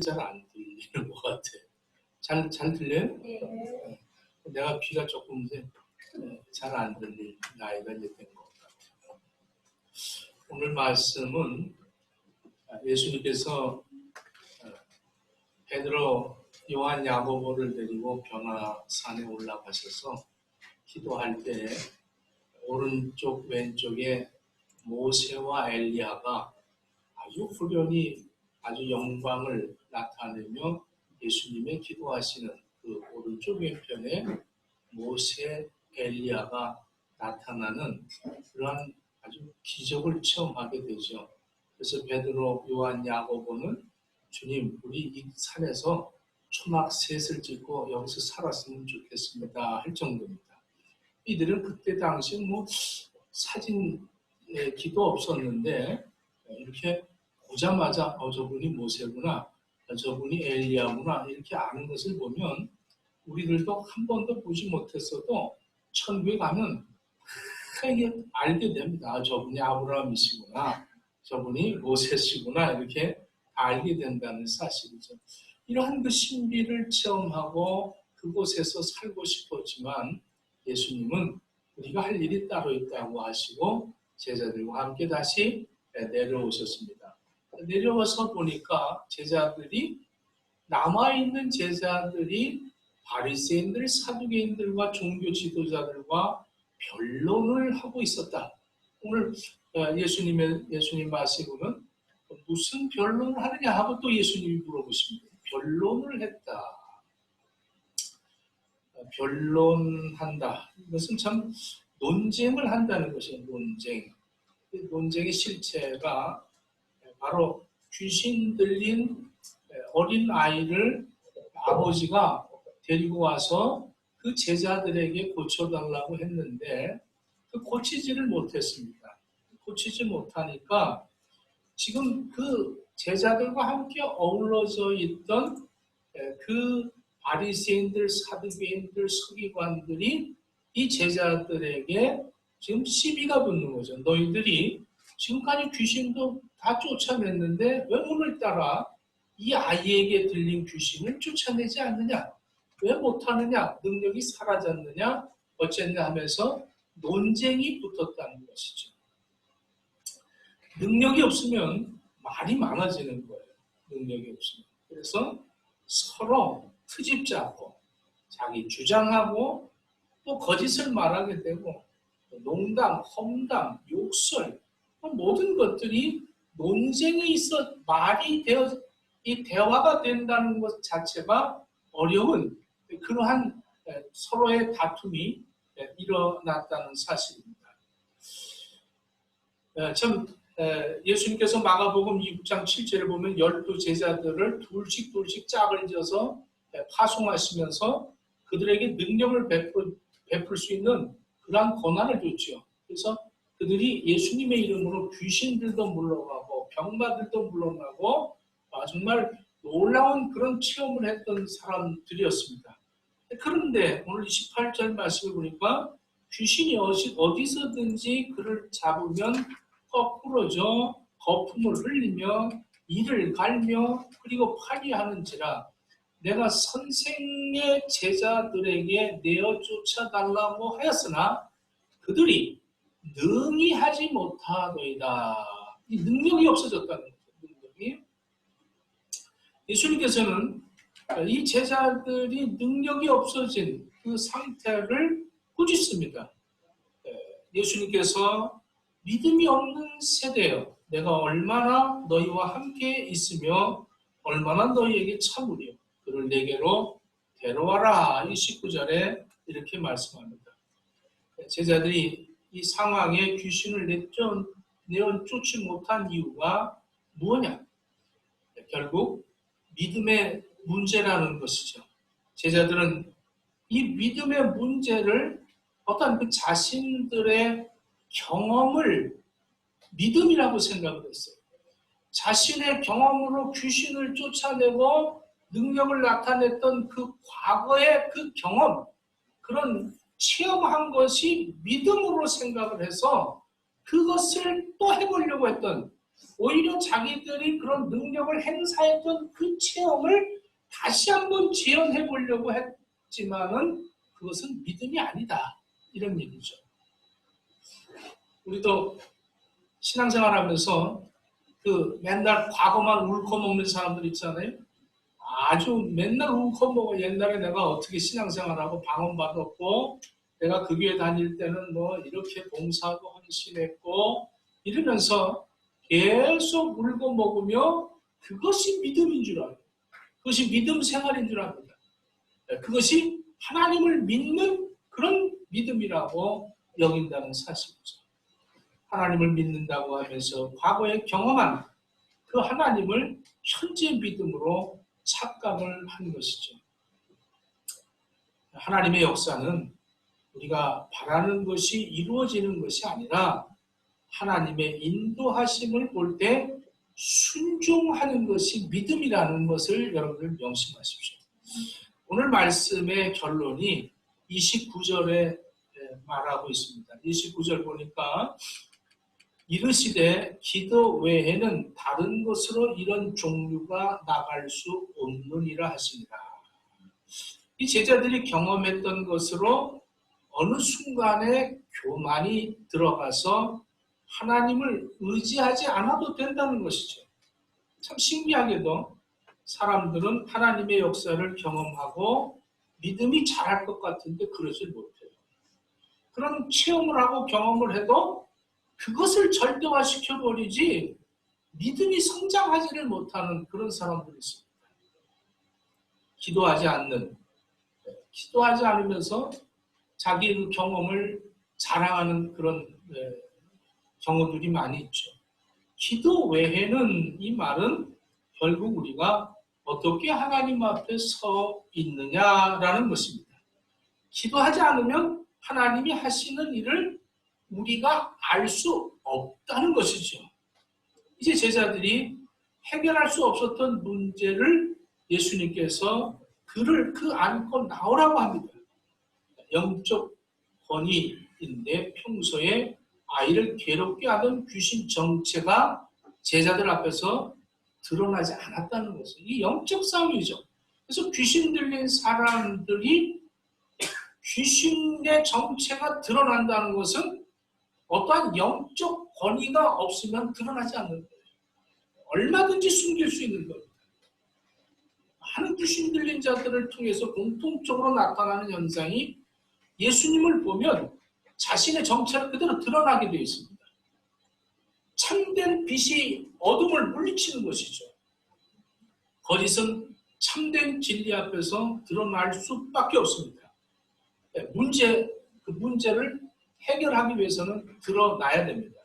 잘 안 들리는 것 같아. 잘 들려요? 네. 내가 귀가 조금 잘 안 들릴 나이가 이제 된 것 같아요. 오늘 말씀은 예수님께서 베드로, 요한, 야고보를 데리고 변화산에 올라가셔서 기도할 때 오른쪽 왼쪽에 모세와 엘리야가 아주 후련히 아주 영광을 나타내며 예수님의 기도하시는 그 오른쪽 왼편에 모세, 엘리야가 나타나는 그러한 아주 기적을 체험하게 되죠. 그래서 베드로, 요한, 야고보는 주님, 우리 이 산에서 초막 셋을 짓고 여기서 살았으면 좋겠습니다 할 정도입니다. 이들은 그때 당시 사진에 기도 없었는데 이렇게 보자마자 저분이 모세구나, 저분이 엘리야구나 이렇게 아는 것을 보면 우리들도 한 번도 보지 못했어도 천국에 가면 크게 알게 됩니다. 저분이 아브라함이시구나, 저분이 모세시구나 이렇게 알게 된다는 사실이죠. 이러한 그 신비를 체험하고 그곳에서 살고 싶었지만 예수님은 우리가 할 일이 따로 있다고 하시고 제자들과 함께 다시 내려오셨습니다. 내려와서 보니까 남아있는 제자들이 바리새인들, 사두개인들과 종교 지도자들과 변론을 하고 있었다. 오늘 예수님 말씀은 무슨 변론을 하느냐 하고 또 예수님이 물어보십니다. 변론을 했다. 변론한다. 이것은 참 논쟁을 한다는 것이에요. 논쟁의 실체가 바로 귀신 들린 어린 아이를 아버지가 데리고 와서 그 제자들에게 고쳐달라고 했는데 고치지를 못했습니다. 고치지 못하니까 지금 그 제자들과 함께 어우러져 있던 그 바리새인들, 사두개인들, 서기관들이 이 제자들에게 지금 시비가 붙는 거죠. 너희들이 지금까지 귀신도 다 쫓아냈는데 왜 오늘따라 이 아이에게 들린 귀신을 쫓아내지 않느냐? 왜 못하느냐? 능력이 사라졌느냐? 어쨌냐 하면서 논쟁이 붙었다는 것이죠. 능력이 없으면 말이 많아지는 거예요. 능력이 없으면. 그래서 서로 트집 잡고 자기 주장하고 또 거짓을 말하게 되고 농담, 험담, 욕설 모든 것들이 논쟁에 있어 말이 되어 이 대화가 된다는 것 자체가 어려운 그러한 서로의 다툼이 일어났다는 사실입니다. 참 예수님께서 마가복음 6장 7절에 보면 12제자들을 둘씩 짝을 지어서 파송하시면서 그들에게 능력을 베풀 수 있는 그러한 권한을 줬죠. 그래서 그들이 예수님의 이름으로 귀신들도 물러가고 병마들도 물러나고 정말 놀라운 그런 체험을 했던 사람들이었습니다. 그런데 오늘 28절 말씀을 보니까 귀신이 어디서든지 그를 잡으면 거꾸로져 거품을 흘리며 이를 갈며 그리고 파리하는지라 내가 선생의 제자들에게 내어 쫓아달라고 하였으나 그들이 능히 하지 못하더이다. 이 능력이 없어졌다는 거죠. 능력이. 예수님께서는 이 제자들이 능력이 없어진 그 상태를 꾸짖습니다. 예수님께서 믿음이 없는 세대여 내가 얼마나 너희와 함께 있으며 얼마나 너희에게 참으려 그를 내게로 데려와라. 이 19절에 이렇게 말씀합니다. 제자들이 이 상황에 귀신을 내어 쫓지 못한 이유가 무엇냐? 결국 믿음의 문제라는 것이죠. 제자들은 이 믿음의 문제를 어떤 그 자신들의 경험을 믿음이라고 생각을 했어요. 자신의 경험으로 귀신을 쫓아내고 능력을 나타냈던 그 과거의 그 경험, 그런 체험한 것이 믿음으로 생각을 해서 그것을 또 해보려고 했던 오히려 자기들이 그런 능력을 행사했던 그 체험을 다시 한번 재현해 보려고 했지만은 그것은 믿음이 아니다. 이런 얘기죠. 우리도 신앙생활하면서 그 맨날 과거만 울컥먹는 사람들 있잖아요. 아주 맨날 울컥먹어. 옛날에 내가 어떻게 신앙생활하고 방언받았고 내가 그 교회 다닐 때는 뭐 이렇게 봉사하고 헌신했고 이러면서 계속 울고 먹으며 그것이 믿음인 줄 알아요. 그것이 믿음 생활인 줄 압니다. 그것이 하나님을 믿는 그런 믿음이라고 여긴다는 사실이죠. 하나님을 믿는다고 하면서 과거에 경험한 그 하나님을 현재 믿음으로 착각을 한 것이죠. 하나님의 역사는 우리가 바라는 것이 이루어지는 것이 아니라 하나님의 인도하심을 볼 때 순종하는 것이 믿음이라는 것을 여러분들 명심하십시오. 오늘 말씀의 결론이 29절에 말하고 있습니다. 29절 보니까 이르시되 기도 외에는 다른 것으로 이런 종류가 나갈 수 없느니라 하시니라. 이 제자들이 경험했던 것으로 어느 순간에 교만이 들어가서 하나님을 의지하지 않아도 된다는 것이죠. 참 신기하게도 사람들은 하나님의 역사를 경험하고 믿음이 잘할 것 같은데 그러질 못해요. 그런 체험을 하고 경험을 해도 그것을 절대화시켜버리지 믿음이 성장하지를 못하는 그런 사람들이 있습니다. 기도하지 않으면서 자기 그 경험을 자랑하는 그런 경우들이 많이 있죠. 기도 외에는 이 말은 결국 우리가 어떻게 하나님 앞에 서 있느냐라는 것입니다. 기도하지 않으면 하나님이 하시는 일을 우리가 알 수 없다는 것이죠. 이제 제자들이 해결할 수 없었던 문제를 예수님께서 그를 안고 나오라고 합니다. 영적 권위인데 평소에 아이를 괴롭게 하던 귀신 정체가 제자들 앞에서 드러나지 않았다는 것은 이 영적 싸움이죠. 그래서 귀신 들린 사람들이 귀신의 정체가 드러난다는 것은 어떠한 영적 권위가 없으면 드러나지 않는 거예요. 얼마든지 숨길 수 있는 겁니다. 많은 귀신 들린 자들을 통해서 공통적으로 나타나는 현상이 예수님을 보면 자신의 정체를 그대로 드러나게 되어 있습니다. 참된 빛이 어둠을 물리치는 것이죠. 거짓은 참된 진리 앞에서 드러날 수밖에 없습니다. 그 문제를 해결하기 위해서는 드러나야 됩니다.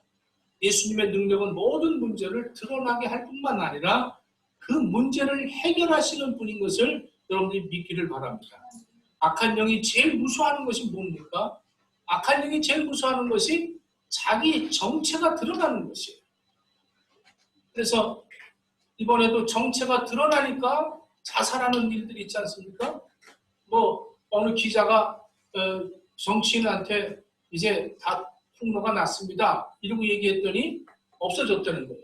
예수님의 능력은 모든 문제를 드러나게 할 뿐만 아니라 그 문제를 해결하시는 분인 것을 여러분들이 믿기를 바랍니다. 악한 영이 제일 무서워하는 것이 뭡니까? 악한 영이 제일 무서워하는 것이 자기 정체가 드러나는 것이에요. 그래서 이번에도 정체가 드러나니까 자살하는 일들이 있지 않습니까? 어느 기자가 정치인한테 이제 다 폭로가 났습니다. 이러고 얘기했더니 없어졌다는 거예요.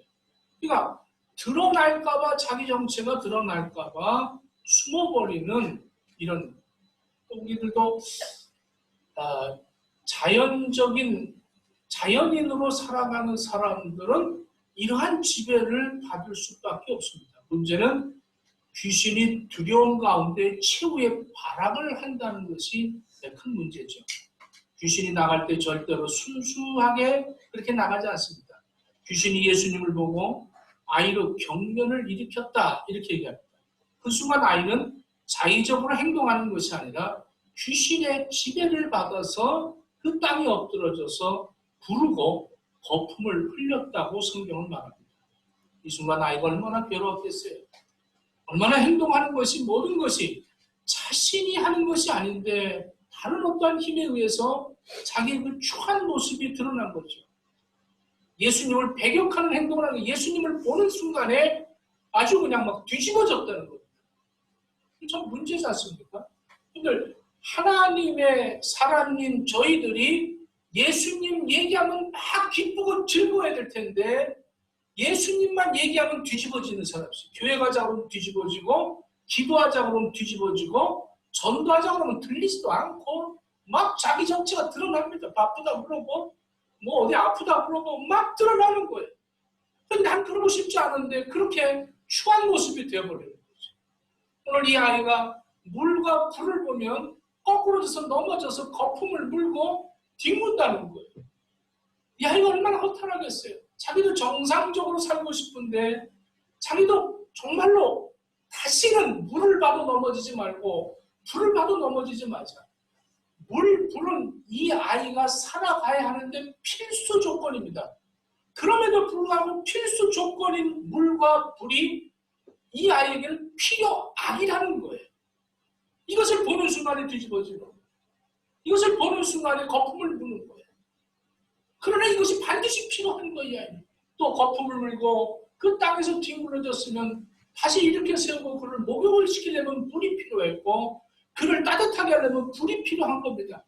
그러니까 드러날까봐 자기 정체가 드러날까봐 숨어버리는 이런 우리들도 자연인으로 살아가는 사람들은 이러한 지배를 받을 수밖에 없습니다. 문제는 귀신이 두려움 가운데 최후의 발악을 한다는 것이 큰 문제죠. 귀신이 나갈 때 절대로 순수하게 그렇게 나가지 않습니다. 귀신이 예수님을 보고 아이로 경련을 일으켰다 이렇게 얘기합니다. 그 순간 아이는 자의적으로 행동하는 것이 아니라 귀신의 지배를 받아서 그 땅에 엎드러져서 부르고 거품을 흘렸다고 성경은 말합니다. 이 순간 아이가 얼마나 괴로웠겠어요. 얼마나 행동하는 것이 모든 것이 자신이 하는 것이 아닌데 다른 어떠한 힘에 의해서 자기의 그 추한 모습이 드러난 거죠. 예수님을 배격하는 행동을 하는 예수님을 보는 순간에 아주 그냥 막 뒤집어졌다는 겁니다. 참 문제지 않습니까? 근데 하나님의 사람인 저희들이 예수님 얘기하면 막 기쁘고 즐거워야 될 텐데 예수님만 얘기하면 뒤집어지는 사람이 있어요. 교회 가자 그러면 뒤집어지고, 기도하자 그러면 뒤집어지고, 전도하자 그러면 들리지도 않고, 막 자기 정체가 드러납니다. 바쁘다 그러고, 뭐 어디 아프다 그러고 막 드러나는 거예요. 근데 난 그러고 싶지 않은데 그렇게 추한 모습이 되어버리는 거죠. 오늘 이 아이가 물과 불을 보면 거꾸로져서 넘어져서 거품을 물고 뒹군다는 거예요. 이 아이가 얼마나 허탈하겠어요. 자기도 정상적으로 살고 싶은데 자기도 정말로 다시는 물을 봐도 넘어지지 말고 불을 봐도 넘어지지 마자. 불은 이 아이가 살아가야 하는데 필수 조건입니다. 그럼에도 불구하고 필수 조건인 물과 불이 이 아이에게는 필요악이라는 거예요. 이것을 보는 순간에 뒤집어지는 거예요. 이것을 보는 순간에 거품을 부는 거예요. 그러나 이것이 반드시 필요한 거예요. 또 거품을 물고 그 땅에서 뒹굴러졌으면 다시 일으켜 세우고 그를 목욕을 시키려면 물이 필요했고 그를 따뜻하게 하려면 불이 필요한 겁니다.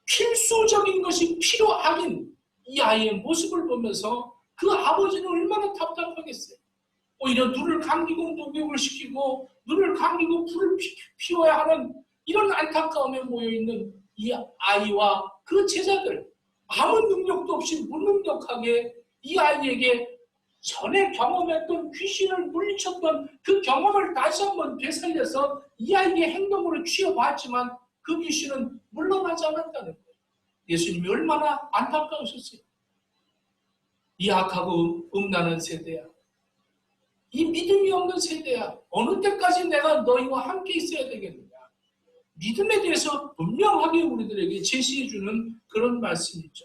필수적인 것이 필요악인 이 아이의 모습을 보면서 그 아버지는 얼마나 답답하겠어요. 오히려 눈을 감기고 목욕을 시키고 눈을 감기고 불을 피워야 하는 이런 안타까움에 모여있는 이 아이와 그 제자들, 아무 능력도 없이 무능력하게 이 아이에게 전에 경험했던 귀신을 물리쳤던 그 경험을 다시 한번 되살려서 이 아이의 행동으로 취해봤지만 그 귀신은 물러나지 않았다는 거예요. 예수님이 얼마나 안타까우셨어요. 이 악하고 음란한 세대야. 이 믿음이 없는 세대야. 어느 때까지 내가 너희와 함께 있어야 되겠느냐. 믿음에 대해서 분명하게 우리들에게 제시해주는 그런 말씀이죠.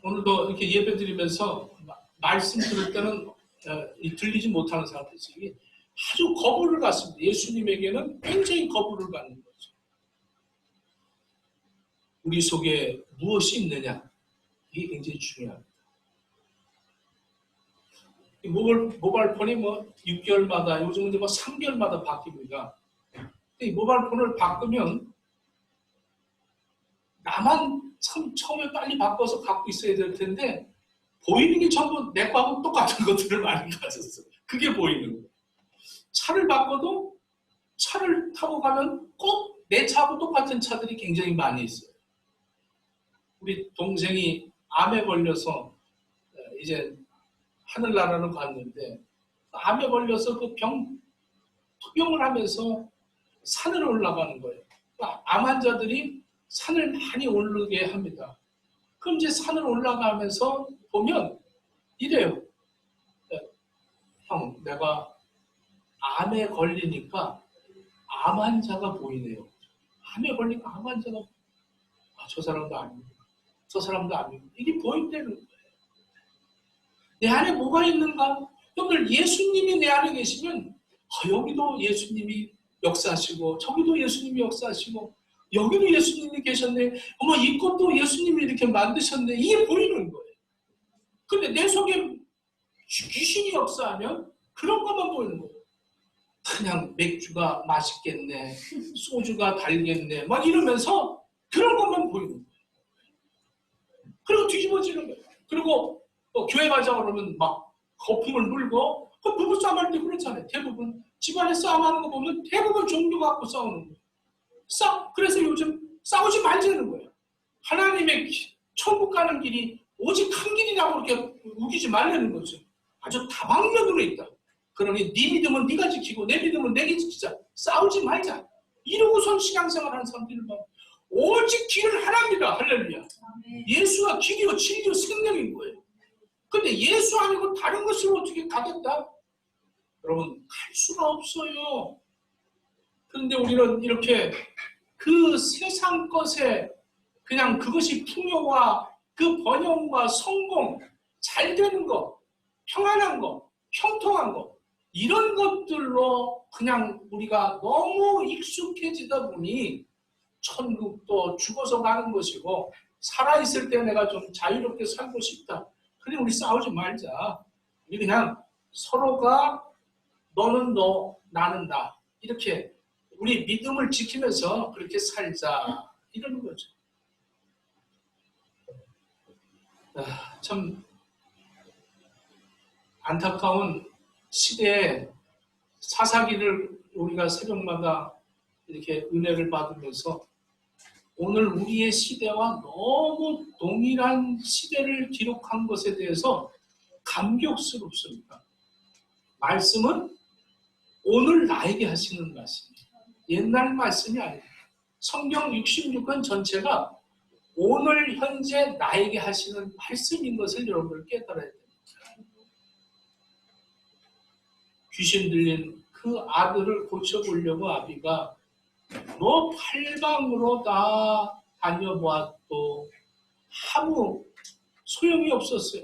오늘도 이렇게 예배 드리면서 말씀 들을 때는 들리지 못하는 사람들이 있어요. 아주 거부를 갖습니다. 예수님에게는 굉장히 거부를 갖는 거죠. 우리 속에 무엇이 있느냐? 이게 굉장히 중요합니다. 모바일 폰이 뭐 6개월마다, 요즘은 뭐 3개월마다 바뀝니다. 이 모바일 폰을 바꾸면 나만 참 처음에 빨리 바꿔서 갖고 있어야 될 텐데 보이는 게 전부 내 거하고 똑같은 것들을 많이 가졌어요. 그게 보이는 거예요. 차를 바꿔도 차를 타고 가면 꼭 내 차하고 똑같은 차들이 굉장히 많이 있어요. 우리 동생이 암에 걸려서 이제 하늘나라로 갔는데 암에 걸려서 그 투병을 하면서 산을 올라가는 거예요. 암 환자들이 산을 많이 오르게 합니다. 그럼 이제 산을 올라가면서 보면 이래요. 형, 내가 암에 걸리니까 암 환자가 보이네요. 암에 걸리니까 암 환자가 저 사람도 아니고 저 사람도 아니고 이게 보인다는 거예요. 내 안에 뭐가 있는가? 여러분들 예수님이 내 안에 계시면 여기도 예수님이 역사하시고 저기도 예수님이 역사하시고 여기도 예수님이 계셨네. 어머 이것도 예수님이 이렇게 만드셨네. 이게 보이는 거예요. 근데 내 속에 귀신이 역사하면 그런 것만 보이는 거예요. 그냥 맥주가 맛있겠네. 소주가 달겠네. 막 이러면서 그런 것만 보이는 거예요. 그리고 뒤집어지는 거예요. 그리고 교회 가자 그러면 막 거품을 물고 부부싸움할 때 그렇잖아요. 대부분 집안에 싸움하는 거 보면 대부분 종교 갖고 싸우는 거예요. 그래서 요즘 싸우지 말자는 거예요. 하나님의 천국 가는 길이 오직 한 길이라고 그렇게 우기지 말라는 거죠. 아주 다방면으로 있다. 그러니 네 믿음은 네가 지키고 내 믿음은 내가 지키자. 싸우지 말자. 이러고선 신앙생활 하는 사람들은 오직 길은 하나입니다. 할렐루야. 예수가 길이요 진리요 생명인 거예요. 근데 예수 아니고 다른 것으로 어떻게 가겠다? 여러분 갈 수가 없어요. 그런데 우리는 이렇게 그 세상 것에 그냥 그것이 풍요와 그 번영과 성공, 잘 되는 거, 평안한 거, 형통한 거 이런 것들로 그냥 우리가 너무 익숙해지다 보니 천국도 죽어서 가는 것이고 살아있을 때 내가 좀 자유롭게 살고 싶다. 그래 우리 싸우지 말자. 우리 그냥 서로가 너는 너, 나는 나. 이렇게 우리 믿음을 지키면서 그렇게 살자. 이러는 거죠. 참 안타까운 시대에 사사기를 우리가 새벽마다 이렇게 은혜를 받으면서 오늘 우리의 시대와 너무 동일한 시대를 기록한 것에 대해서 감격스럽습니다. 말씀은 오늘 나에게 하시는 말씀이에요. 옛날 말씀이 아닙니다. 성경 66권 전체가 오늘 현재 나에게 하시는 말씀인 것을 여러분들 깨달아야 됩니다. 귀신 들린 그 아들을 고쳐보려고 아비가 팔방으로 다 다녀보았도 아무 소용이 없었어요.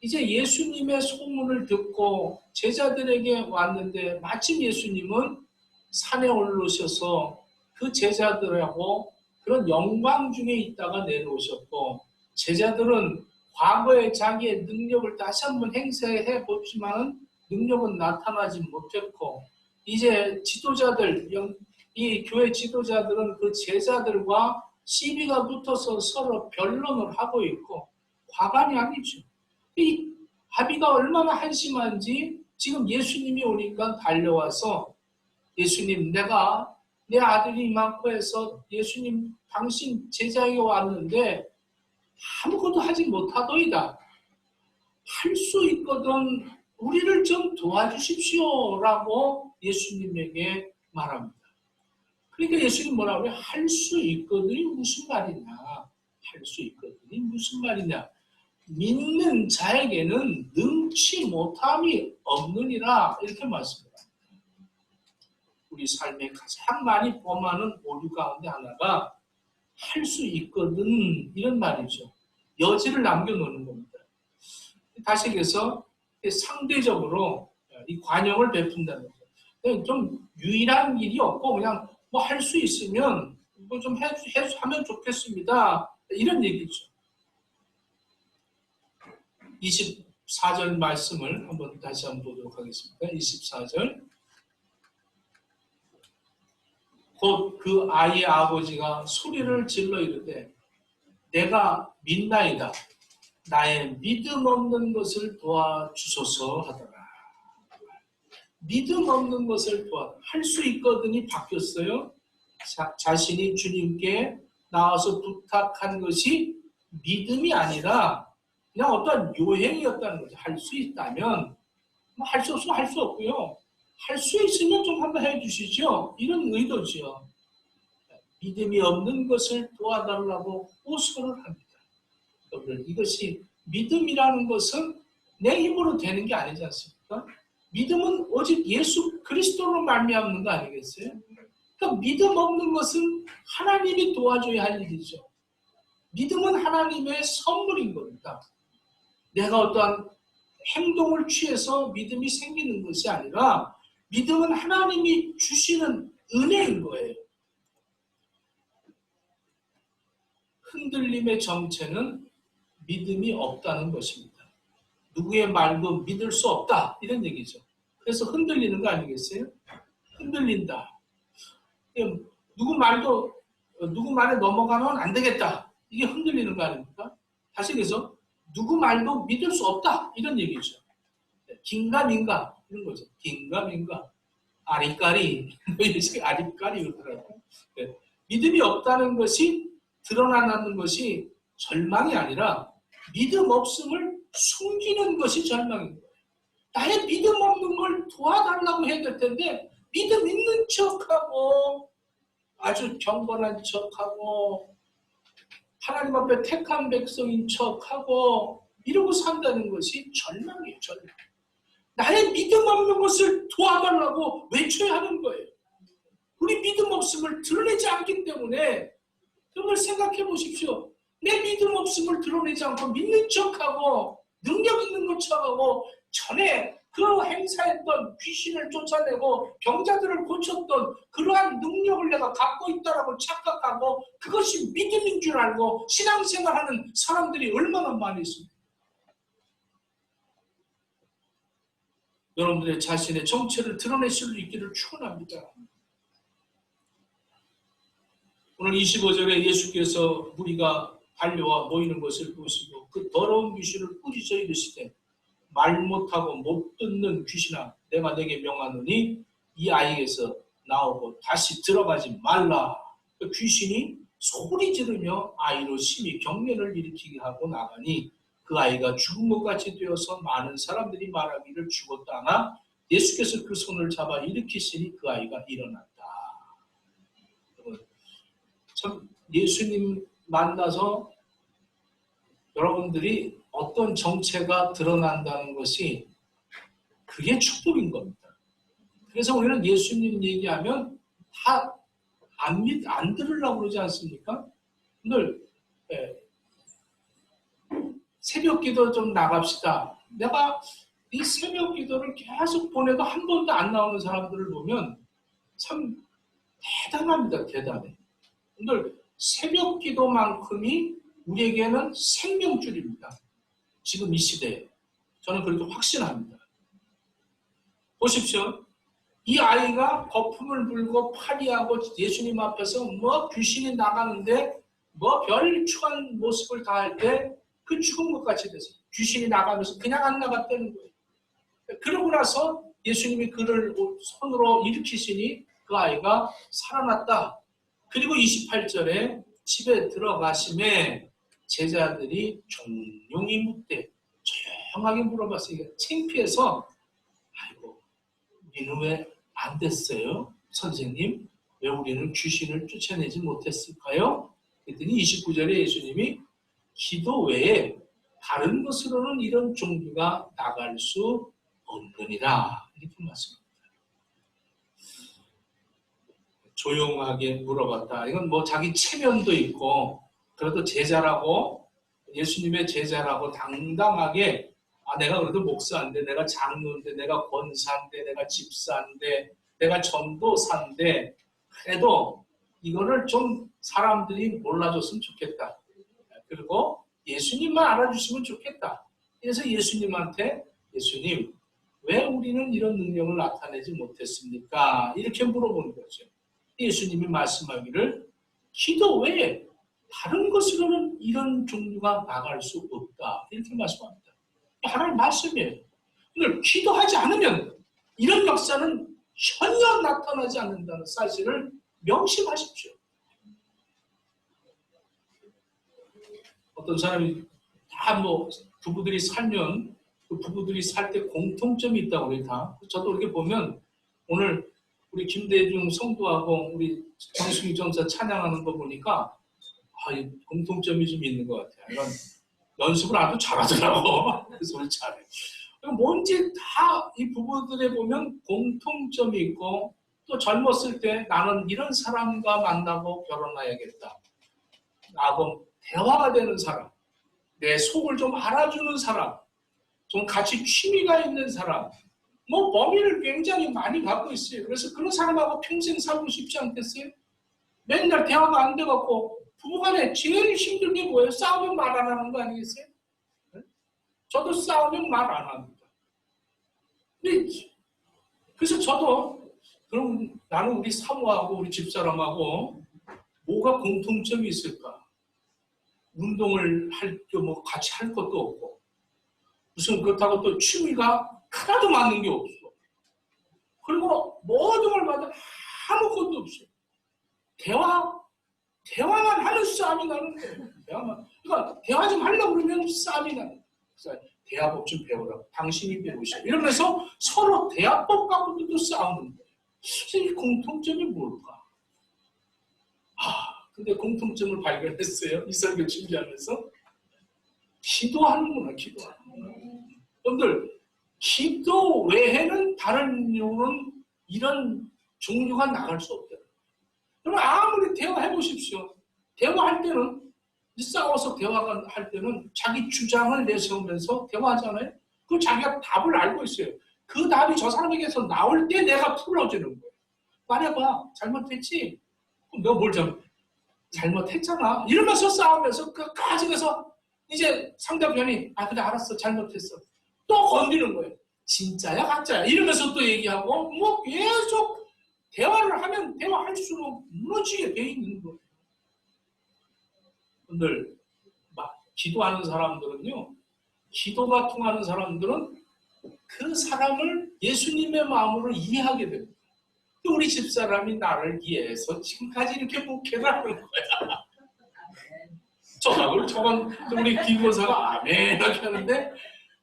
이제 예수님의 소문을 듣고 제자들에게 왔는데 마침 예수님은 산에 올라오셔서 그 제자들하고 그런 영광 중에 있다가 내려오셨고, 제자들은 과거에 자기의 능력을 다시 한번 행사해 보지만 능력은 나타나지 못했고, 이제 지도자들, 이 교회 지도자들은 그 제자들과 시비가 붙어서 서로 변론을 하고 있고, 과반이 아니죠. 이 아비가 얼마나 한심한지 지금 예수님이 오니까 달려와서, 예수님, 내가 내 아들이 많고 해서 예수님 당신 제자에게 왔는데 아무것도 하지 못하더이다. 할 수 있거든 우리를 좀 도와주십시오 라고 예수님에게 말합니다. 그러니까 예수님 뭐라고 해요? 할 수 있거든이 무슨 말이냐? 할 수 있거든이 무슨 말이냐? 믿는 자에게는 능치 못함이 없느니라, 이렇게 말씀합니다. 우리 삶에 가장 많이 범하는 오류 가운데 하나가 할 수 있거든, 이런 말이죠. 여지를 남겨놓는 겁니다. 다시 얘기해서 상대적으로 이 관용을 베푼다는 거죠. 좀 유일한 일이 없고 그냥 뭐 할 수 있으면 뭐 좀 하면 좋겠습니다, 이런 얘기죠. 24절 말씀을 다시 한번 보도록 하겠습니다. 24절. 곧 그 아이의 아버지가 소리를 질러 이르되 내가 믿나이다. 나의 믿음 없는 것을 도와주소서 하더라. 믿음 없는 것을 할 수 있거든이 바뀌었어요. 자신이 주님께 나와서 부탁한 것이 믿음이 아니라 그냥 어떤 요행이었다는 거죠. 할 수 있다면 할 수 없으면 할 수 없고요. 할 수 있으면 좀 한번 해주시죠, 이런 의도죠. 믿음이 없는 것을 도와달라고 호소를 합니다. 여러분, 이것이 믿음이라는 것은 내 힘으로 되는 게 아니지 않습니까? 믿음은 오직 예수 그리스도로 말미암는 거 아니겠어요? 그러니까 믿음 없는 것은 하나님이 도와줘야 할 일이죠. 믿음은 하나님의 선물인 겁니다. 내가 어떠한 행동을 취해서 믿음이 생기는 것이 아니라 믿음은 하나님이 주시는 은혜인 거예요. 흔들림의 정체는 믿음이 없다는 것입니다. 누구의 말도 믿을 수 없다, 이런 얘기죠. 그래서 흔들리는 거 아니겠어요? 흔들린다. 누구 말에 넘어가면 안 되겠다, 이게 흔들리는 거 아닙니까? 다시 그래서 누구 말도 믿을 수 없다, 이런 얘기죠. 긴가민가 이런 거죠. 긴가민가, 아리까리, 아리까리 이러더라고요. 믿음이 없다는 것이 드러나는 것이 절망이 아니라 믿음 없음을 숨기는 것이 절망인 거예요. 나의 믿음 없는 걸 도와달라고 해야 될 텐데 믿음 있는 척하고 아주 경건한 척하고 하나님 앞에 택한 백성인 척하고 이러고 산다는 것이 절망이에요. 절망. 나의 믿음 없는 것을 도와달라고 외쳐야 하는 거예요. 우리 믿음 없음을 드러내지 않기 때문에 여러분 생각해 보십시오. 내 믿음 없음을 드러내지 않고 믿는 척하고 능력 있는 것 척하고 전에 그 행사했던 귀신을 쫓아내고 병자들을 고쳤던 그러한 능력을 내가 갖고 있다라고 착각하고 그것이 믿음인 줄 알고 신앙생활하는 사람들이 얼마나 많이 있습니까? 여러분들의 자신의 정체를 드러낼 수 있기를 축원합니다. 오늘 25절에 예수께서 우리가 달려와 모이는 것을 보시고 그 더러운 귀신을 꾸짖어 이르시되 말 못하고 못 듣는 귀신아 내가 내게 명하노니 이 아이에게서 나오고 다시 들어가지 말라. 그 귀신이 소리 지르며 아이로 심히 경련을 일으키게 하고 나가니 그 아이가 죽은 것 같이 되어서 많은 사람들이 말하기를 죽었다 하나 예수께서 그 손을 잡아 일으키시니 그 아이가 일어났다. 참 예수님 만나서 여러분들이 어떤 정체가 드러난다는 것이 그게 축복인 겁니다. 그래서 우리는 예수님 얘기하면 다 안 들으려고 그러지 않습니까? 오늘 새벽 기도 좀 나갑시다. 내가 이 새벽 기도를 계속 보내도 한 번도 안 나오는 사람들을 보면 참 대단합니다. 대단해. 오늘 새벽 기도만큼이 우리에게는 생명줄입니다. 지금 이 시대에. 저는 그렇게 확신합니다. 보십시오. 이 아이가 거품을 불고 파리하고 예수님 앞에서 뭐 귀신이 나가는데 뭐 별추한 모습을 다할 때 그 죽은 것 같이 됐어요. 귀신이 나가면서 그냥 안 나갔다는 거예요. 그러고 나서 예수님이 그를 손으로 일으키시니 그 아이가 살아났다. 그리고 28절에 집에 들어가심에 제자들이 종용이 묻되 조용하게 물어봤으니까 창피해서 아이고 우리는 왜 안 됐어요? 선생님 왜 우리는 귀신을 쫓아내지 못했을까요? 그랬더니 29절에 예수님이 기도 외에 다른 것으로는 이런 종류가 나갈 수 없느니라 이렇게 말씀합니다. 조용하게 물어봤다. 이건 뭐 자기 체면도 있고 그래도 제자라고 예수님의 제자라고 당당하게 내가 그래도 목사인데 내가 장로인데 내가 권사인데 내가 집사인데 내가 전도사인데 그래도 이거를 좀 사람들이 몰라줬으면 좋겠다. 그리고 예수님만 알아주시면 좋겠다. 그래서 예수님한테 예수님 왜 우리는 이런 능력을 나타내지 못했습니까? 이렇게 물어보는 거죠. 예수님이 말씀하기를 기도 외에 다른 것으로는 이런 종류가 나갈 수 없다. 이렇게 말씀합니다. 하나님 말씀이에요. 오늘 기도하지 않으면 이런 역사는 전혀 나타나지 않는다는 사실을 명심하십시오. 어떤 사람이 다 뭐 부부들이 살면 그 부부들이 살 때 공통점이 있다고 그래요. 다. 저도 이렇게 보면 오늘 우리 김대중 성도하고 우리 정승희 전사 찬양하는 거 보니까 이 공통점이 좀 있는 것 같아요. 이건 연습을 아주 잘하더라고. 그래서 우리 잘해. 뭔지 다 이 부부들에 보면 공통점이 있고 또 젊었을 때 나는 이런 사람과 만나고 결혼해야겠다. 나하고 대화가 되는 사람, 내 속을 좀 알아주는 사람, 좀 같이 취미가 있는 사람, 뭐 범위를 굉장히 많이 갖고 있어요. 그래서 그런 사람하고 평생 살고 싶지 않겠어요? 맨날 대화가 안 돼갖고 부부간에 제일 힘든 게 뭐예요? 싸우면 말 안 하는 거 아니겠어요? 저도 싸우면 말 안 합니다. 그래서 저도 그럼 나는 우리 사모하고 우리 집사람하고 뭐가 공통점이 있을까? 운동을 뭐 같이 할 것도 없고 무슨 그렇다고 또 취미가 하나도 맞는 게 없어. 그리고 모든 걸 봐도 아무것도 없어. 대화만 하면 싸움이 나는 거예요. 그러니까 대화 좀 하려고 그러면 싸움이 나는 거예요. 대화법 좀 배우라고. 당신이 배우셔. 이러면서 서로 대화법 갖고도 또 싸우는 거예요. 이 공통점이 뭘까? 근데 공통점을 발견했어요. 이 설교 준비하면서. 기도하는구나, 기도하는구나. 여러분들, 기도 외에는 다른 이유는 이런 종류가 나갈 수 없다. 여러분, 아무리 대화해 보십시오. 대화할 때는, 싸워서 대화할 때는 자기 주장을 내세우면서 대화하잖아요. 그럼 자기가 답을 알고 있어요. 그 답이 저 사람에게서 나올 때 내가 풀어주는 거예요. 말해봐. 잘못했지? 그럼 내가 뭘 잘못했잖아. 이러면서 싸우면서 끝까지 가서 이제 상대편이 그래 알았어. 잘못했어. 또 건드리는 거예요. 진짜야 가짜야. 이러면서 또 얘기하고 뭐 계속 대화를 하면 대화할수록 무너지게 돼 있는 거예요. 오늘 기도하는 사람들은요, 기도가 통하는 사람들은 그 사람을 예수님의 마음으로 이해하게 됩니다. 우리 집사람이 나를 이해해서 지금까지 이렇게 목회를 하는 거야. 저건 우리 기도사가 아멘 이렇게 하는데,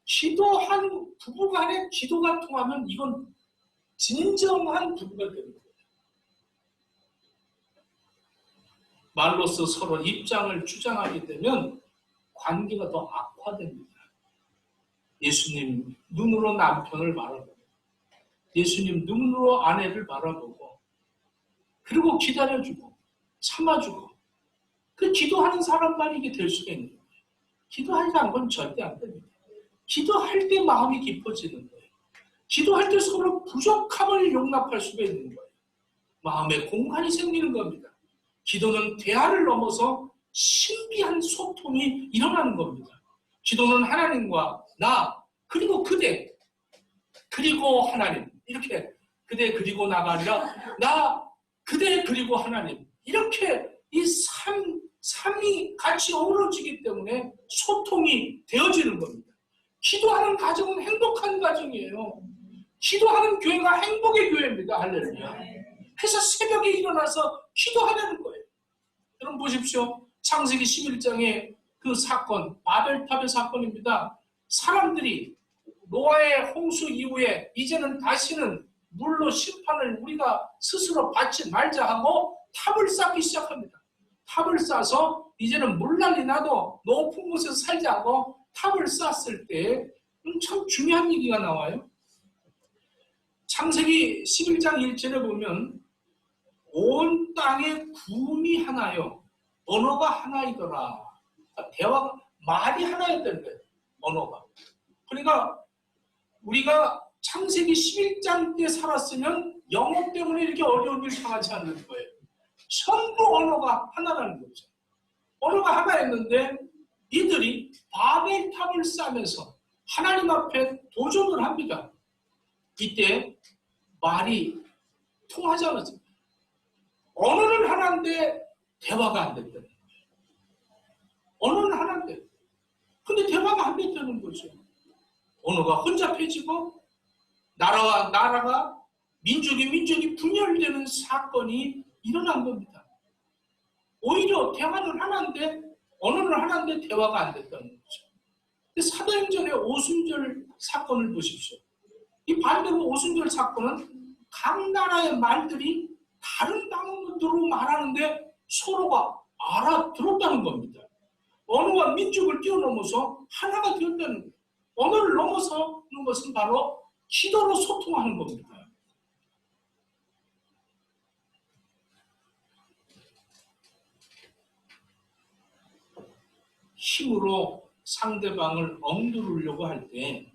기도한 부부간에 기도가 통하면 이건 진정한 부부가 되는 거예요. 말로써 서로 입장을 주장하게 되면 관계가 더 악화됩니다. 예수님 눈으로 남편을 바라보고, 예수님 눈으로 아내를 바라보고, 그리고 기다려주고 참아주고, 그 기도하는 사람만 이게 될 수가 있는 거예요. 기도하지 않고는 절대 안 됩니다. 기도할 때 마음이 깊어지는 거예요. 기도할 때 서로 부족함을 용납할 수가 있는 거예요. 마음에 공간이 생기는 겁니다. 기도는 대화를 넘어서 신비한 소통이 일어나는 겁니다. 기도는 하나님과 나, 그리고 그대, 그리고 하나님, 이렇게 그대 그리고 나가 아니라 나, 그대 그리고 하나님, 이렇게 이 삼이 같이 어우러지기 때문에 소통이 되어지는 겁니다. 기도하는 가정은 행복한 가정이에요. 기도하는 교회가 행복의 교회입니다. 할렐루야. 그래서 새벽에 일어나서 기도하려는 거예요. 여러분 보십시오. 창세기 11장의 그 사건, 바벨탑의 사건입니다. 사람들이 노아의 홍수 이후에 이제는 다시는 물로 심판을 우리가 스스로 받지 말자 하고 탑을 쌓기 시작합니다. 탑을 쌓아서 이제는 물난리 나도 높은 곳에서 살자 하고 탑을 쌓았을 때 참 중요한 얘기가 나와요. 창세기 11장 1절에 보면 온 땅에 구음이 하나요, 언어가 하나이더라. 대화가, 말이 하나였다는 거예요. 언어가. 그러니까 우리가 창세기 11장 때 살았으면 영어 때문에 이렇게 어려운 일 당하지 않는 거예요. 전부 언어가 하나라는 거죠. 언어가 하나였는데 이들이 바벨탑을 쌓으면서 하나님 앞에 도전을 합니다. 이때 말이 통하지 않았습니다. 언어는 하나인데 대화가 안 됐다는 거예요. 언어는 하나인데 근데 대화가 안 됐다는 거죠. 언어가 혼잡해지고 나라와 나라가, 민족이 분열되는 사건이 일어난 겁니다. 오히려 대화는 하나인데 언어는 하나인데 대화가 안 됐다는 거죠. 사도행전의 오순절 사건을 보십시오. 이 반대로 오순절 사건은 각 나라의 말들이 다른 방언으로 말하는데 서로가 알아들었다는 겁니다. 언어와 민족을 뛰어넘어서 하나가 되었다는 거예요. 언어를 넘어서는 것은 바로 기도로 소통하는 겁니다. 힘으로 상대방을 억누르려고 할 때,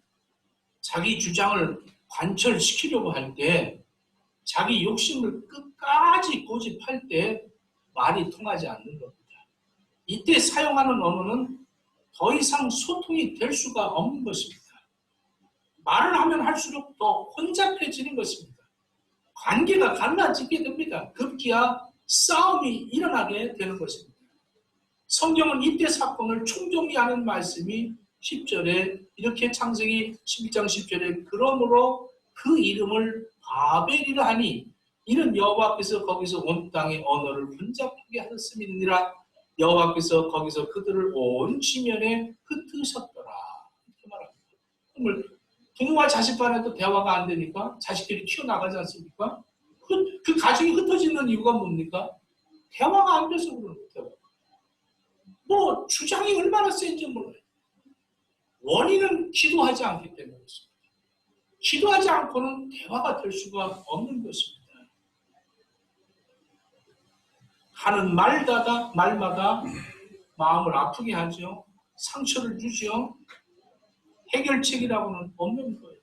자기 주장을 관철시키려고 할 때, 자기 욕심을 끝까지 고집할 때 말이 통하지 않는 겁니다. 이때 사용하는 언어는 더 이상 소통이 될 수가 없는 것입니다. 말을 하면 할수록 더 혼잡해지는 것입니다. 관계가 갈라지게 됩니다. 급기야 싸움이 일어나게 되는 것입니다. 성경은 이때 사건을 총정리하는 말씀이 10절에 이렇게, 창세기 11장 10절에 그러므로 그 이름을 바벨이라 하니 이는 여호와께서 거기서 온 땅의 언어를 혼잡하게 하셨음이니라. 여호와께서 거기서 그들을 온 지면에 흩으셨더라. 이렇게 말합니다. 부모와 자식 간에도 대화가 안 되니까 자식들이 튀어나가지 않습니까? 그 가정이 흩어지는 이유가 뭡니까? 대화가 안 돼서 그러는 거예요. 뭐 주장이 얼마나 센지 몰라요. 원인은 기도하지 않기 때문에 그렇습니다. 기도하지 않고는 대화가 될 수가 없는 것입니다. 하는 말마다 마음을 아프게 하죠. 상처를 주죠. 해결책이라고는 없는 거예요.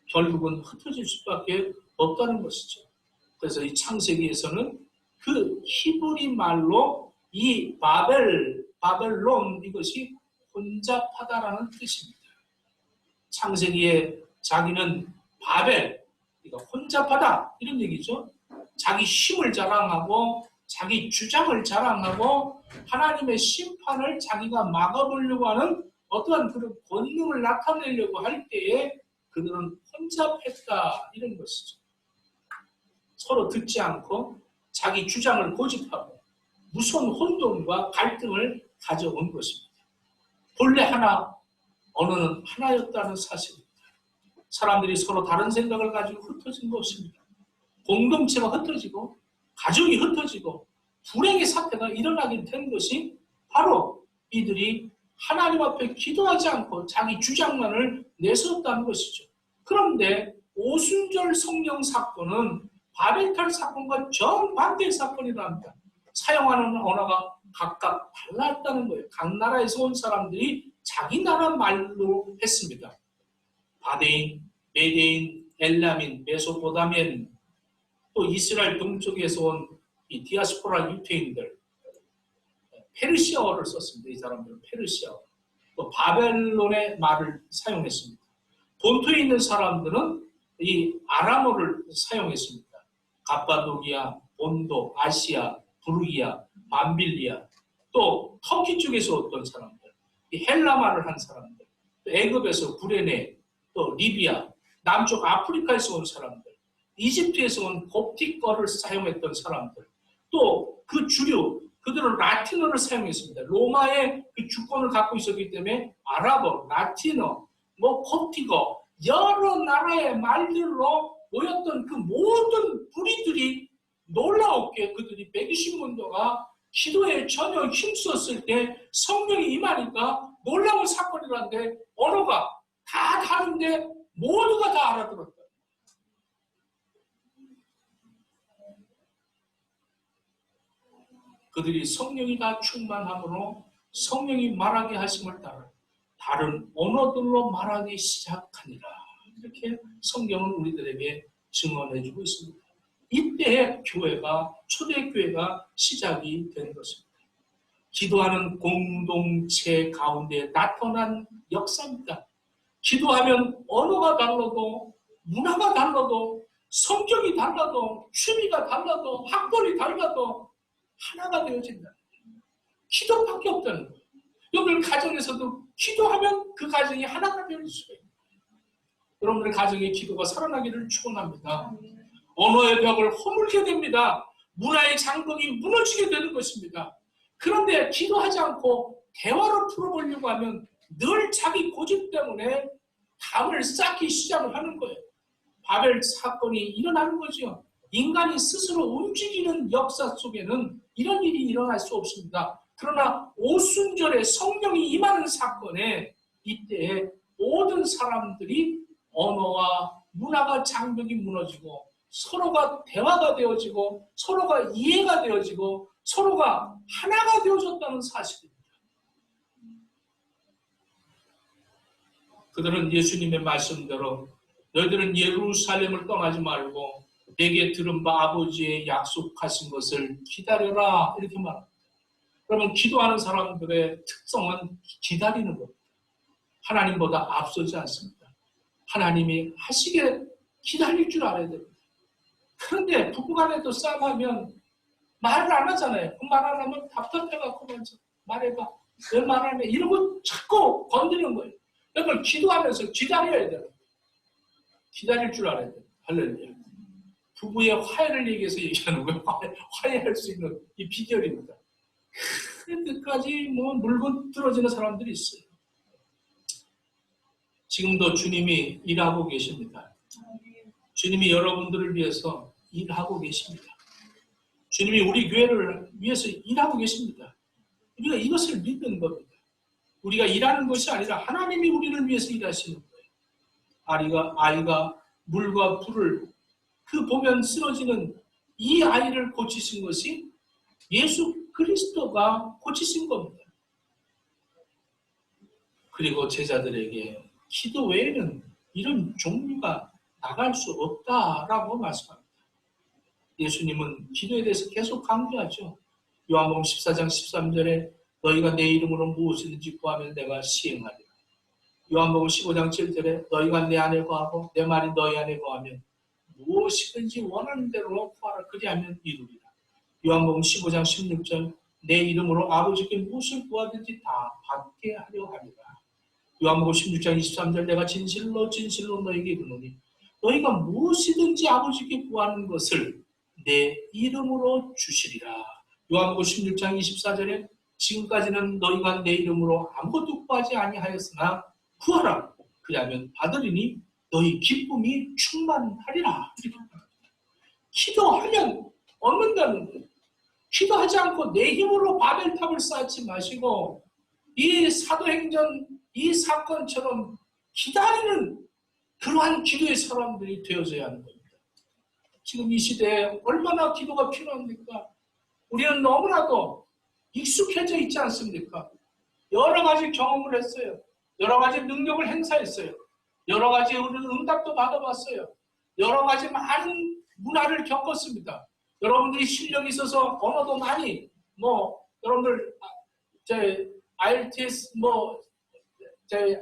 결국은 흩어질 수밖에 없다는 것이죠. 그래서 이 창세기에서는 그 히브리 말로 이 바벨론, 이것이 혼잡하다라는 뜻입니다. 창세기에 자기는 바벨, 그러니까 혼잡하다 이런 얘기죠. 자기 힘을 자랑하고 자기 주장을 자랑하고 하나님의 심판을 자기가 막아보려고 하는 어떠한 그런 권능을 나타내려고 할 때에 그들은 혼잡했다 이런 것이죠. 서로 듣지 않고 자기 주장을 고집하고 무서운 혼돈과 갈등을 가져온 것입니다. 본래 하나, 언어는 하나였다는 사실입니다. 사람들이 서로 다른 생각을 가지고 흩어진 것입니다. 공동체가 흩어지고 가족이 흩어지고 불행의 사태가 일어나게 된 것이 바로 이들이 하나님 앞에 기도하지 않고 자기 주장만을 내세웠다는 것이죠. 그런데 오순절 성령 사건은 바벨탑 사건과 정반대의 사건이랍니다. 사용하는 언어가 각각 달랐다는 거예요. 각 나라에서 온 사람들이 자기 나라 말로 했습니다. 바데인, 메데인, 엘라민, 메소포타미아인, 또 이스라엘 동쪽에서 온 이 디아스포라 유태인들, 페르시아어를 썼습니다. 이 사람들은 페르시아어. 또 바벨론의 말을 사용했습니다. 본토에 있는 사람들은 이 아람어를 사용했습니다. 갑바도기아, 본도, 아시아, 부르기아, 밤빌리아, 또 터키 쪽에서 어떤 사람들, 이 헬라말을 한 사람들, 또 애굽에서 구레네, 또 리비아, 남쪽 아프리카에서 온 사람들, 이집트에서 온 koptik어를 사용했던 사람들, 또 그 주류, 그들은 라틴어를 사용했습니다. 로마의 그 주권을 갖고 있었기 때문에 아랍어, 라틴어, koptik어, 여러 나라의 말들로 모였던 그 모든 무리들이 놀라웠게 그들이 120문도가 기도에 전혀 힘썼을 때 성령이 임하니까 놀라운 사건이라는데 언어가 다 다른데 모두가 다 알아들었다. 그들이 성령이 다 충만함으로 성령이 말하게 하심을 따라 다른 언어들로 말하기 시작하니라. 이렇게 성경은 우리들에게 증언해주고 있습니다. 이때 교회가, 초대교회가 시작이 된 것입니다. 기도하는 공동체 가운데 나타난 역사입니다. 기도하면 언어가 달라도, 문화가 달라도, 성격이 달라도, 취미가 달라도, 학벌이 달라도 하나가 되어진다. 기도밖에 없다는 거예요. 여러분 가정에서도 기도하면 그 가정이 하나가 될 수 있어요. 여러분의 가정의 기도가 살아나기를 축원합니다. 언어의 벽을 허물게 됩니다. 문화의 장벽이 무너지게 되는 것입니다. 그런데 기도하지 않고 대화로 풀어보려고 하면 늘 자기 고집 때문에 답을 쌓기 시작을 하는 거예요. 바벨 사건이 일어나는 거죠. 인간이 스스로 움직이는 역사 속에는 이런 일이 일어날 수 없습니다. 그러나 오순절에 성령이 임하는 사건에 이때에 모든 사람들이 언어와 문화가 장벽이 무너지고 서로가 대화가 되어지고 서로가 이해가 되어지고 서로가 하나가 되어졌다는 사실입니다. 그들은 예수님의 말씀대로 너희들은 예루살렘을 떠나지 말고 내게 들은 바 아버지의 약속하신 것을 기다려라 이렇게 말합니다. 그러면 기도하는 사람들의 특성은 기다리는 겁니다. 하나님보다 앞서지 않습니다. 하나님이 하시게 기다릴 줄 알아야 됩니다. 그런데 부부간에도 싸움하면 말을 안 하잖아요. 그 말 안 하면 답답해갖고 먼저 말해봐. 왜 말 안 해? 이러고 자꾸 건드리는 거예요. 여러분 기도하면서 기다려야 돼요. 기다릴 줄 알아야 돼요. 할렐루야. 부부의 화해를 얘기해서 얘기하는 거예요. 화해할 수 있는 이 비결입니다. 끝까지 물고 들어지는 사람들이 있어요. 지금도 주님이 일하고 계십니다. 주님이 여러분들을 위해서 일하고 계십니다. 주님이 우리 교회를 위해서 일하고 계십니다. 우리가 이것을 믿는 겁니다. 우리가 일하는 것이 아니라 하나님이 우리를 위해서 일하시는 거예요. 아이가 물과 불을 보면 쓰러지는 이 아이를 고치신 것이 예수 그리스도가 고치신 겁니다. 그리고 제자들에게 기도 외에는 이런 종류가 나갈 수 없다라고 말씀합니다. 예수님은 기도에 대해서 계속 강조하죠. 요한복음 14장 13절에 너희가 내 이름으로 무엇이든지 구하면 내가 시행하리라. 요한복음 15장 7절에 너희가 내 안에 거하고 내 말이 너희 안에 거하면 무엇이든지 원하는 대로 구하라. 그리하면 이루리라. 요한복음 15장 16절 내 이름으로 아버지께 무엇을 구하든지 다 받게 하려 하리라. 요한복음 16장 23절 내가 진실로 진실로 너에게 이르노니 너희가 무엇이든지 아버지께 구하는 것을 내 이름으로 주시리라. 요한복음 16장 24절에 지금까지는 너희가 내 이름으로 아무것도 구하지 아니하였으나 구하라. 그리하면 받으리니 너희 기쁨이 충만하리라. 기도하면 얻는다는 거예요. 기도하지 않고 내 힘으로 바벨탑을 쌓지 마시고 이 사도행전 이 사건처럼 기다리는 그러한 기도의 사람들이 되어져야 하는 겁니다. 지금 이 시대에 얼마나 기도가 필요합니까? 우리는 너무나도 익숙해져 있지 않습니까? 여러 가지 경험을 했어요. 여러 가지 능력을 행사했어요. 여러 가지 우리는 응답도 받아봤어요. 여러 가지 많은 문화를 겪었습니다. 여러분들이 실력이 있어서 언어도 많이 여러분들 제 IELTS 제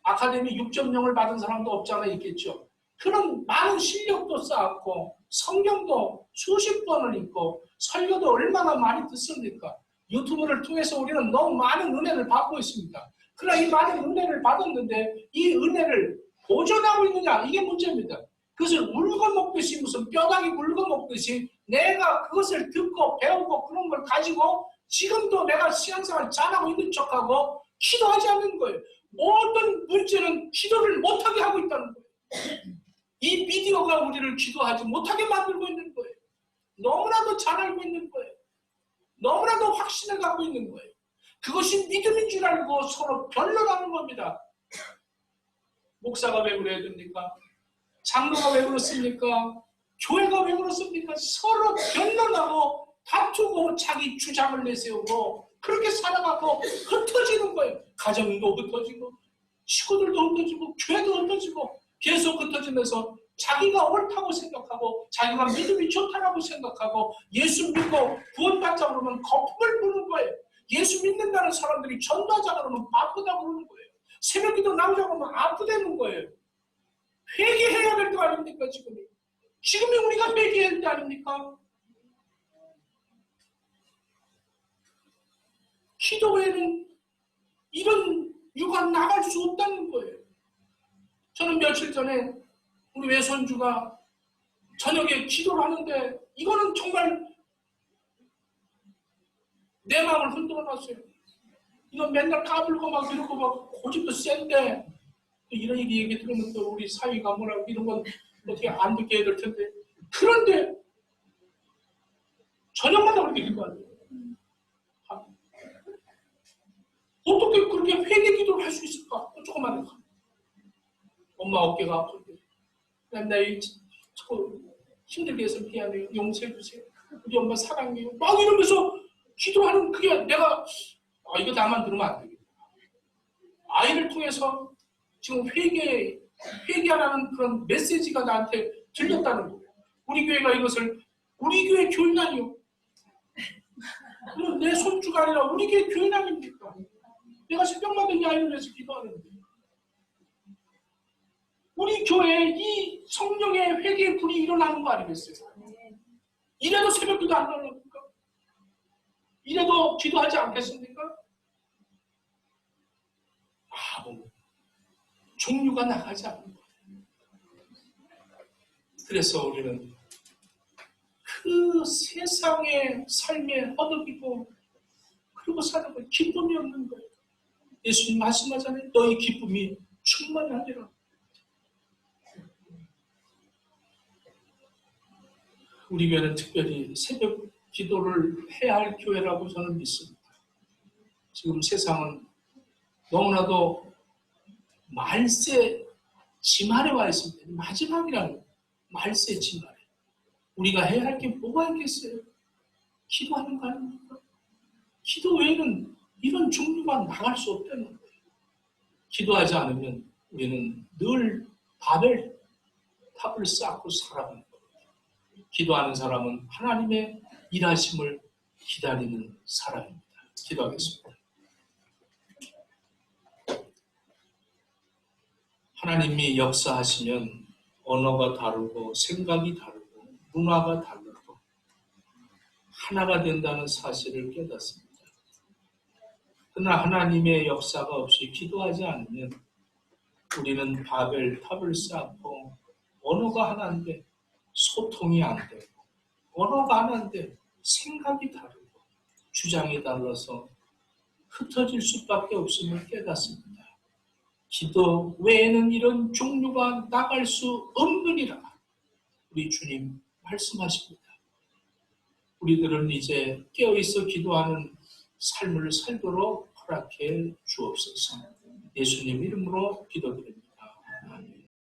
아카데미 6.0을 받은 사람도 없지 않아 있겠죠. 그런 많은 실력도 쌓았고 성경도 수십 번을 읽고 설교도 얼마나 많이 듣습니까? 유튜브를 통해서 우리는 너무 많은 은혜를 받고 있습니다. 그러나 이 많은 은혜를 받았는데 이 은혜를 보존하고 있느냐 이게 문제입니다. 그것을 울거먹듯이 무슨 뼈다귀 울거먹듯이 내가 그것을 듣고 배우고 그런 걸 가지고 지금도 내가 신앙생활 잘하고 있는 척하고 기도하지 않는 거예요. 모든 문제는 기도를 못하게 하고 있다는 거예요. 이 미디어가 우리를 기도하지 못하게 만들고 있는 거예요. 너무나도 잘 알고 있는 거예요. 너무나도 확신을 갖고 있는 거예요. 그것이 믿음인 줄 알고 서로 변론하는 겁니다. 목사가 왜 그래야 됩니까? 장로가 왜 그렇습니까? 교회가 왜 그렇습니까? 서로 변론하고 다투고 자기 주장을 내세우고 그렇게 살아가고 흩어지는 거예요. 가정도 흩어지고 식구들도 흩어지고 교회도 흩어지고 계속 흩어지면서 자기가 옳다고 생각하고 자기가 믿음이 좋다라고 생각하고 예수 믿고 구원받자 그러면 거품을 부는 거예요. 예수 믿는다는 사람들이 전도하자 그러면 바쁘다 그러는 거예요. 새벽기도 나오자 그러면 아프다는 거예요. 회개해야 될 거 아닙니까 지금이? 지금이 우리가 회개해야 될 때 아닙니까? 기도 외에는 이런 유가 나갈 수 없다는 거예요. 저는 며칠 전에 우리 외손주가 저녁에 기도를 하는데 이거는 정말 내 마음을 흔들어 놨어요. 이거 맨날 까불고 막 이러고 막 고집도 센데 또 이런 얘기 들으면 또 우리 사위가 뭐라고 이런 건 어떻게 안 듣게 해야 될 텐데 그런데 저녁마다 그렇게 기도하죠. 어떻게 그렇게 회개 기도를 할 수 있을까? 조금만 해서. 엄마 어깨가 아픈데. 나 자꾸 힘들게 해서 미안해요. 용서해주세요. 우리 엄마 사랑해요. 막 이러면서 기도하는 그게 내가 이거 나만 들으면 안 되겠다. 아이를 통해서 지금 회개하라는 그런 메시지가 나한테 들렸다는 거예요. 우리 교회가 이것을 우리 교회 교인아니요. 내 손주가 아니라 우리 교회 교인 아닙니까? 내가 새벽마다 이 아이를 위해서 기도하는데 우리 교회에 이 성령의 회개의 불이 일어나는 거 아니겠어요? 이래도 새벽기도 안 일어납니까? 이래도 기도하지 않겠습니까? 종류가 나가지 않는 거예요. 그래서 우리는 그 세상의 삶에 허덕이고 그리고 사는 거 기쁨이 없는 거예요. 예수님 말씀하잖아요. 너희 기쁨이 충만하리라. 우리 교회는 특별히 새벽 기도를 해야 할 교회라고 저는 믿습니다. 지금 세상은 너무나도 말세 지말에 와 있습니다. 마지막이라는 말세 지말에. 우리가 해야 할 게 뭐가 있겠어요? 기도하는 거 아닙니까? 기도 외에는 이런 종류가 나갈 수 없다는 거예요. 기도하지 않으면 우리는 늘 바벨탑을 쌓고 살아가는 거예요. 기도하는 사람은 하나님의 일하심을 기다리는 사람입니다. 기도하겠습니다. 하나님이 역사하시면 언어가 다르고 생각이 다르고 문화가 다르고 하나가 된다는 사실을 깨닫습니다. 그러나 하나님의 역사가 없이 기도하지 않으면 우리는 바벨 탑을 쌓고 언어가 하나인데 소통이 안 되고, 언어가 하나인데 생각이 다르고 주장이 달라서 흩어질 수밖에 없음을 깨닫습니다. 기도 외에는 이런 종류가 나갈 수 없느니라 우리 주님 말씀하십니다. 우리들은 이제 깨어있어 기도하는 삶을 살도록 허락해 주옵소서. 예수님 이름으로 기도드립니다. 아멘.